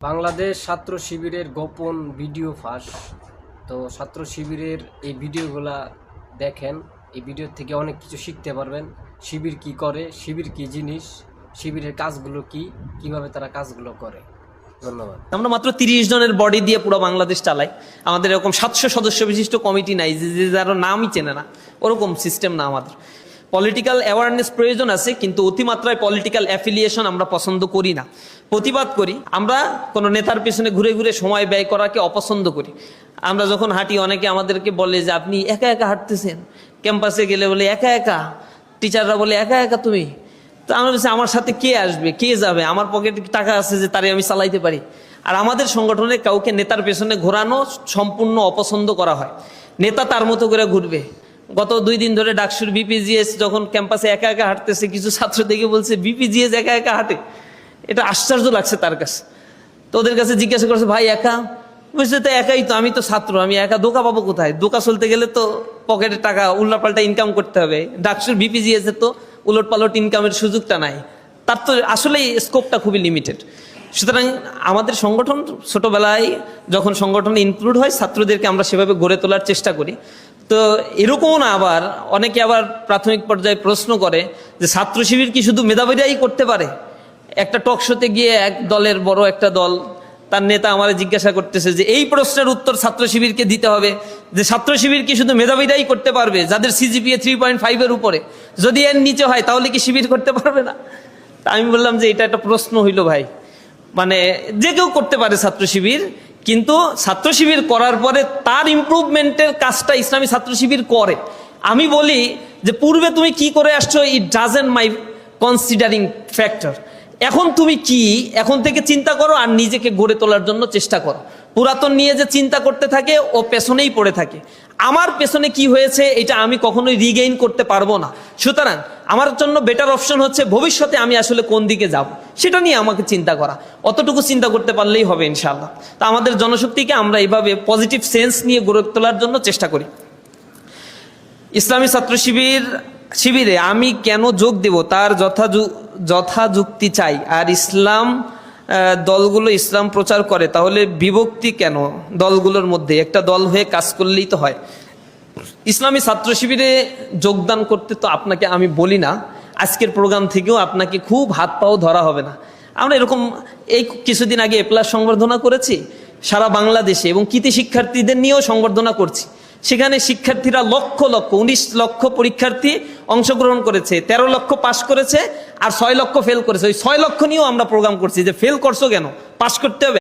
বাংলাদেশ ছাত্র শিবিরের গোপন ভিডিও ফাঁস। তো ছাত্র শিবিরের এই ভিডিওগুলা দেখেন, এই ভিডিও থেকে অনেক কিছু শিখতে পারবেন। শিবির কি করে, শিবির কি জিনিস, শিবিরের কাজগুলো কি, কিভাবে তারা কাজগুলো করে। ধন্যবাদ। আমরা মাত্র 30 জনের বডি দিয়ে পুরো বাংলাদেশ চালাই। আমাদের এরকম 700 সদস্য বিশিষ্ট কমিটি নাই যে যারা নামই চেনে না, ওরকম সিস্টেম না আমাদের। পলিটিক্যাল অ্যাওয়ারনেস প্রয়োজন আছে, কিন্তু অতিমাত্রায় পলিটিক্যাল অ্যাফিলিয়েশন আমরা পছন্দ করি না, প্রতিবাদ করি। আমরা কোনো নেতার পেছনে ঘুরে ঘুরে সময় ব্যয় করাকে অপছন্দ করি। আমরা যখন হাঁটি, অনেকে আমাদেরকে বলে যে আপনি একা একা হাঁটতেছেন, ক্যাম্পাসে গেলে বলে একা একা, টিচাররা বলে একা একা তুমি। তো আমরা বলছি আমার সাথে কে আসবে, কে যাবে, আমার পকেটে টাকা আছে যে তারে আমি চালাইতে পারি। আর আমাদের সংগঠনে কাউকে নেতার পেছনে ঘোরানো সম্পূর্ণ অপছন্দ করা হয়। নেতা তার মতো করে ঘুরবে। গত 2 দিন ধরে ডাকসুর বিপিজিএস যখন ক্যাম্পাসে একা একা হাঁটতেছে, কিছু ছাত্র দেখে বলছে বিপিজিএস একা একা হাঁটে। এটা আশ্চর্য লাগছে তার কাছে। তো ওদের কাছে জিজ্ঞাসা করছে ভাই একা? বুঝতে তো একাই তো, আমি তো ছাত্র, আমি একা দোকা পাবো কোথায়? দোকা চলতে গেলে তো পকেটে টাকা উল্লাপাল্টা ইনকাম করতে হবে। ডাকসুর বিপিজিএস এর তো উলট পালট ইনকামের সুযোগটা নাই, তার তো আসলেই স্কোপটা খুবই লিমিটেড। সুতরাং আমাদের সংগঠন ছোটবেলায় যখন সংগঠনে ইনক্লুড হয়, ছাত্রদেরকে আমরা সেভাবে গড়ে তোলার চেষ্টা করি। তো এরকমও না, আবার অনেকে আবার প্রাথমিক পর্যায়ে প্রশ্ন করে যে ছাত্র শিবির কি শুধু মেধাবীরাই করতে পারে? একটা টক শোতে গিয়ে এক দলের বড় একটা দল, তার নেতা আমার জিজ্ঞাসা করতেছে যে এই প্রশ্নের উত্তর ছাত্র শিবিরকে দিতে হবে, যে ছাত্র শিবির কি শুধু মেধাবীরাই করতে পারবে যাদের সিজিপিএ 3.5 এর উপরে? যদি এর নিচে হয় তাহলে কি শিবির করতে পারবে না? তা আমি বললাম যে এটা একটা প্রশ্ন হইল ভাই, মানে যে কেউ করতে পারে ছাত্র শিবির, কিন্তু ছাত্র শিবির করার পরে তার ইমপ্রুভমেন্টের কাজটা ইসলামী ছাত্র শিবির করে। আমি বলি যে পূর্বে তুমি কি করে আসছো, it doesn't my considering factor. এখন তুমি কি, এখন থেকে চিন্তা করো আর নিজেকে গড়ে তোলার জন্য চেষ্টা করো। পুরাতন নিয়ে যে চিন্তা করতে থাকে ও পেছনেই পড়ে থাকে। আমার পেছনে কি হয়েছে এটা আমি কখনোই রিগেইন করতে পারবো না। সুতরাং আমার জন্য বেটার অপশন হচ্ছে ভবিষ্যতে আমি আসলে কোন দিকে যাব সেটা নিয়ে আমাকে চিন্তা করা। অতটুকু চিন্তা করতে পারলেই হবে ইনশাআল্লাহ। তা আমাদের জনশক্তিকে আমরা এইভাবে পজিটিভ সেন্স নিয়ে গড়ে তোলার জন্য চেষ্টা করি। ইসলামী ছাত্র শিবিরে আমি কেন যোগ দেব তার যথাযুক্তি চাই। আর ইসলাম দলগুলো ইসলাম প্রচার করে, তাহলে বিভক্তি কেন দলগুলোর মধ্যে? একটা দল হয়ে কাজ করলেই তো হয়। ইসলামী ছাত্র শিবিরে যোগদান করতে তো আপনাকে আমি বলি না, আজকের প্রোগ্রাম থেকেও আপনাকে খুব হাত পাও ধরা হবে না। আমরা এরকম এই কিছুদিন আগে এপ্লাস সংবর্ধনা করেছি সারা বাংলাদেশে, এবং কৃতি শিক্ষার্থীদের নিয়েও সংবর্ধনা করছি। সেখানে শিক্ষার্থীরা লক্ষ লক্ষ 19 লক্ষ পরীক্ষার্থী অংশগ্রহণ করেছে, 13 লক্ষ পাশ করেছে আর 6 লক্ষ ফেল করেছে। ওই 6 লক্ষ নিয়েও আমরা প্রোগ্রাম করছি যে ফেল করছো কেন, পাশ করতে হবে।